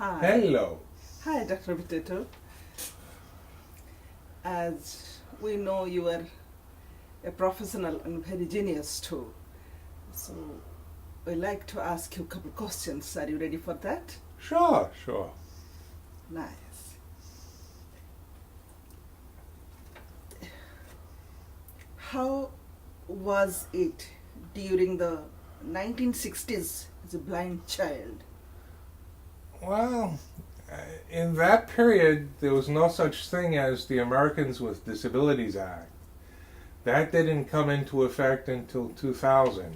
Hi. Hello. Hi, Dr. Bitetto. As we know, you are a professional and very genius too. So, I'd like to ask you a couple questions. Are you ready for that? Sure. Nice. How was it during the 1960s as a blind child? Well, in that period, there was no such thing as the Americans with Disabilities Act. That didn't come into effect until 2000.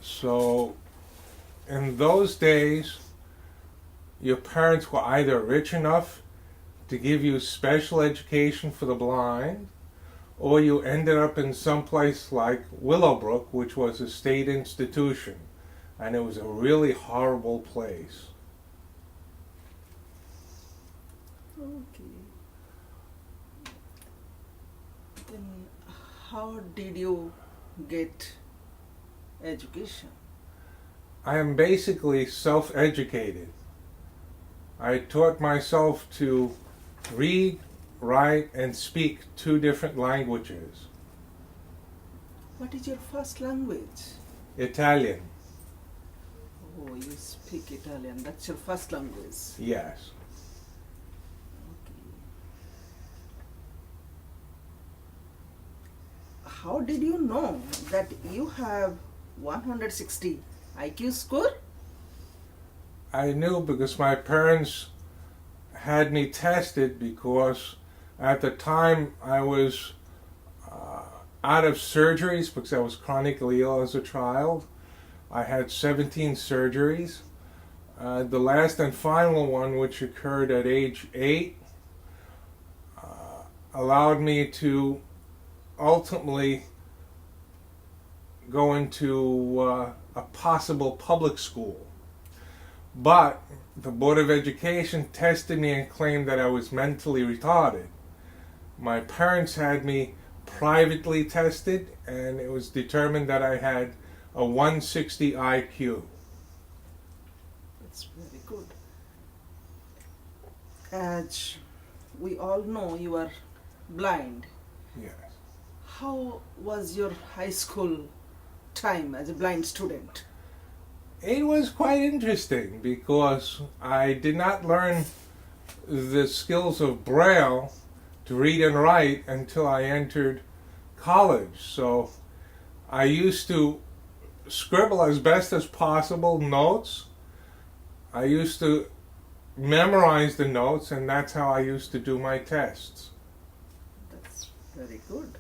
So, in those days, your parents were either rich enough to give you special education for the blind, or you ended up in some place like Willowbrook, which was a state institution, and it was a really horrible place. Okay. Then, how did you get education? I am basically self-educated. I taught myself to read, write, and speak 2 different languages. What is your first language? Italian, Oh, you speak Italian. That's your first language. yes. Okay. How did you know that you have 160 IQ score? I knew because my parents had me tested because at the time I was out of surgeries because I was chronically ill as a child. I had 17 surgeries. The last and final one, which occurred at age 8, allowed me to ultimately go into a possible public school. But the Board of Education tested me and claimed that I was mentally retarded. My parents had me privately tested, and it was determined that I had a 160 IQ. That's very good. As we all know, you are blind. Yes. How was your high school time as a blind student? It was quite interesting because I did not learn the skills of Braille to read and write until I entered college. So I used to scribble as best as possible notes. I used to memorize the notes, and that's how I used to do my tests. That's very good.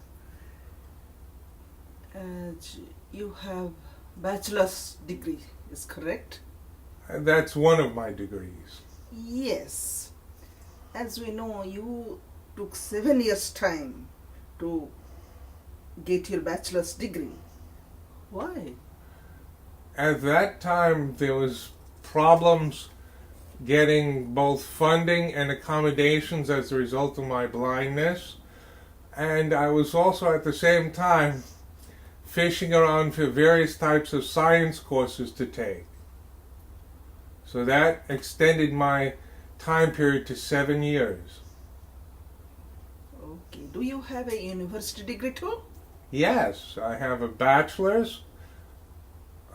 As you have bachelor's degree, is correct? And that's one of my degrees. Yes. As we know, you took 7 years time to get your bachelor's degree. Why? At that time, there was problems getting both funding and accommodations as a result of my blindness. And I was also at the same time fishing around for various types of science courses to take. So that extended my time period to 7 years. Okay. Do you have a university degree too? Yes, I have a bachelor's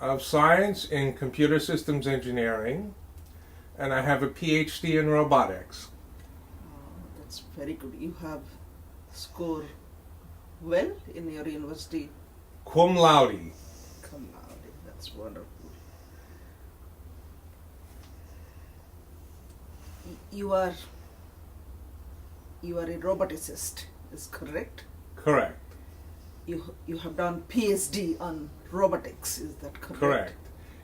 of science in computer systems engineering, and I have a PhD in robotics. Oh, that's very good. You have scored well in your university. Cum laude. Come out. That's wonderful. You are a roboticist, is correct? Correct. You have done PhD on robotics, is that correct? Correct.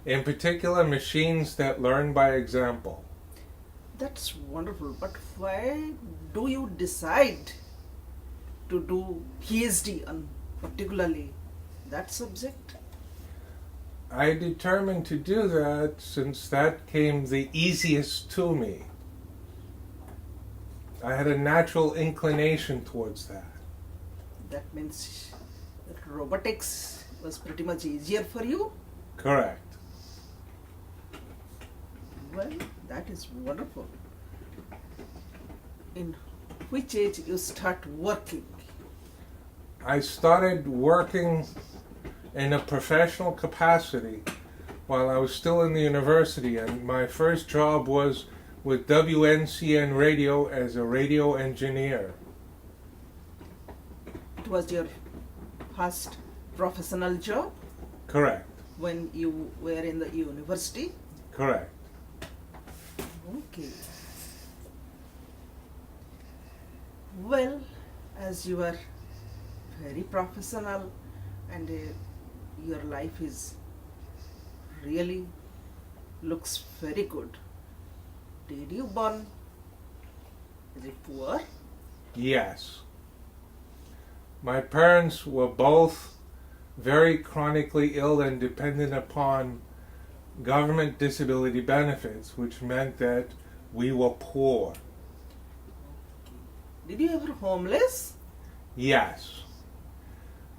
In particular, machines that learn by example. That's wonderful. But why do you decide to do PhD on particularly that subject? I determined to do that since that came the easiest to me. I had a natural inclination towards that. That means that robotics was pretty much easier for you? Correct. Well, that is wonderful. In which age you start working? I started working in a professional capacity while I was still in the university, and my first job was with WNCN Radio as a radio engineer. It was your first professional job Correct. when you were in the university? Correct. Okay. Well, as you are very professional and your life is really looks very good. Did you born very poor? Yes. My parents were both very chronically ill and dependent upon government disability benefits, which meant that we were poor. Did you ever homeless? Yes.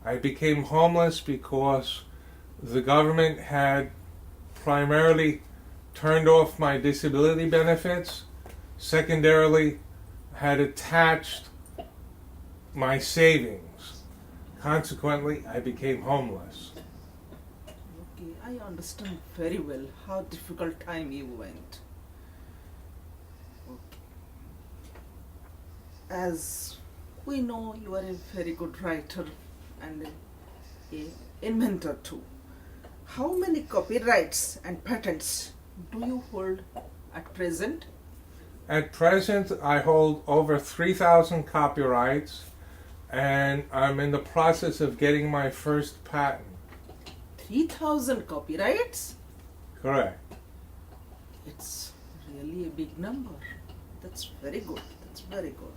I became homeless because the government had primarily turned off my disability benefits, secondarily had attached my savings. Consequently, I became homeless. Okay, I understand very well how difficult time you went. Okay. As we know, you are a very good writer and a inventor too. How many copyrights and patents do you hold at present? At present, I hold over 3,000 copyrights, and I'm in the process of getting my first patent. 3,000 copyrights? Correct. It's really a big number. That's very good. That's very good.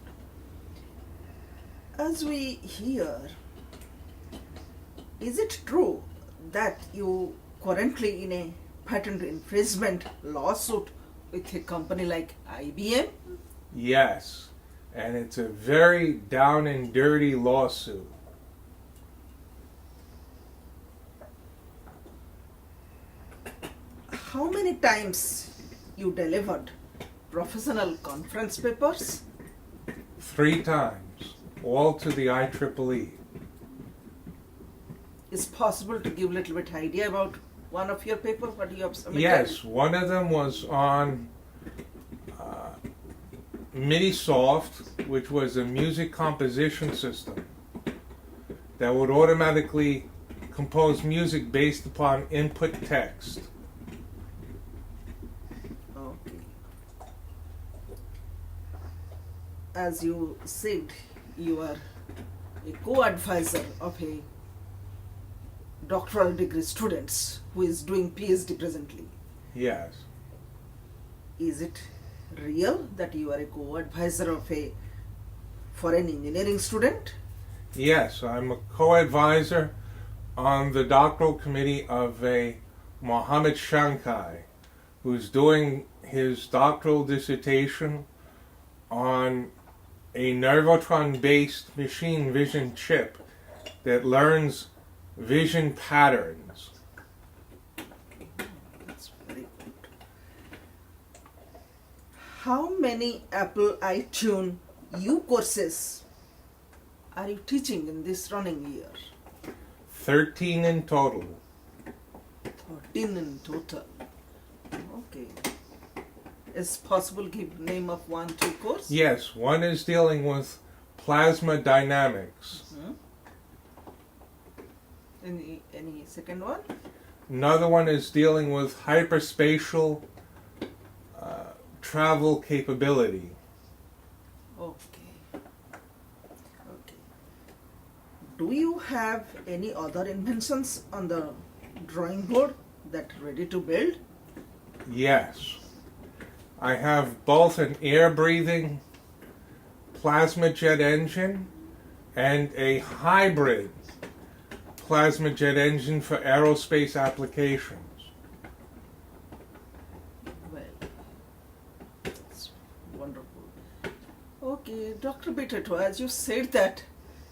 As we hear, is it true that you currently in a patent infringement lawsuit with a company like IBM? Yes, and it's a very down and dirty lawsuit. How many times you delivered professional conference papers? 3 times, all to the IEEE. Is possible to give a little bit idea about one of your papers, what you have submitted? Yes, one of them was on MIDIsoft, which was a music composition system that would automatically compose music based upon input text. Okay. As you said, you are a co-advisor of a doctoral degree students who is doing PhD presently. Yes. Is it real that you are a co-advisor of a foreign engineering student? Yes, I'm a co-advisor on the doctoral committee of a Mohammed Shankai, who's doing his doctoral dissertation on a Nervotron-based machine vision chip that learns vision patterns. That's very good. How many Apple iTunes U courses are you teaching in this running year? 13 in total. 13 in total. Okay. Is possible give name of 1, 2 course? Yes, one is dealing with plasma dynamics. Hmm? Any second one? Another one is dealing with hyperspatial travel capability. Okay. Okay. Do you have any other inventions on the drawing board that ready to build? Yes. I have both an air-breathing plasma jet engine and a hybrid plasma jet engine for aerospace applications. Well, that's wonderful. Okay, Dr. Bitetto, as you said that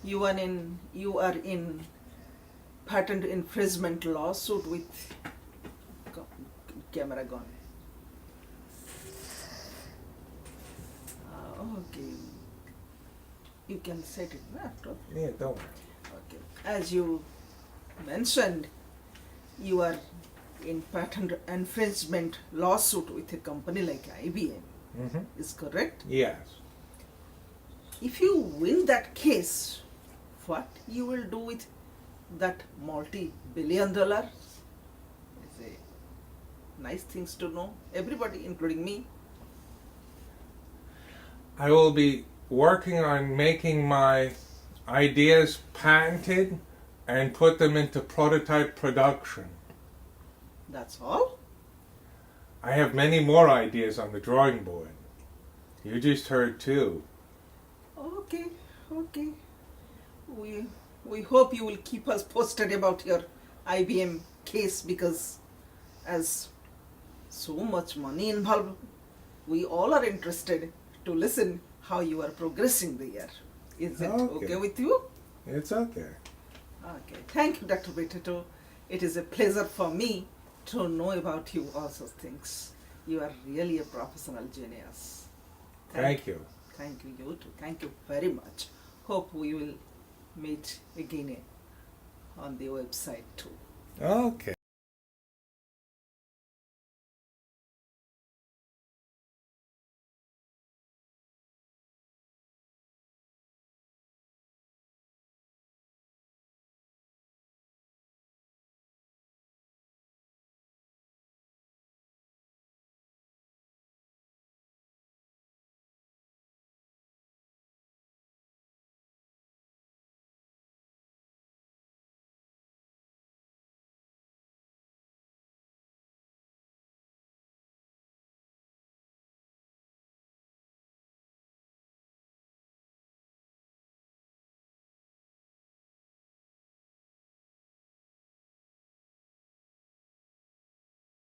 you are in patent infringement lawsuit with Camera Gone. Okay. You can set it no, after. Yeah, don't worry. Okay. As you mentioned, you are in patent infringement lawsuit with a company like IBM. Mm-hmm. Is correct? Yes. If you win that case, what you will do with that multi-billion dollar? It's a nice things to know. Everybody, including me. I will be working on making my ideas patented and put them into prototype production. That's all? I have many more ideas on the drawing board. You just heard two. Okay, okay. We hope you will keep us posted about your IBM case because as so much money involved, we all are interested to listen how you are progressing there. Is it okay with you? It's okay. Okay. Thank you, Dr. Bitetto. It is a pleasure for me to know about you all those things. You are really a professional genius. Thank you. Thank you, you too. Thank you very much. Hope we will meet again on the website too. Okay.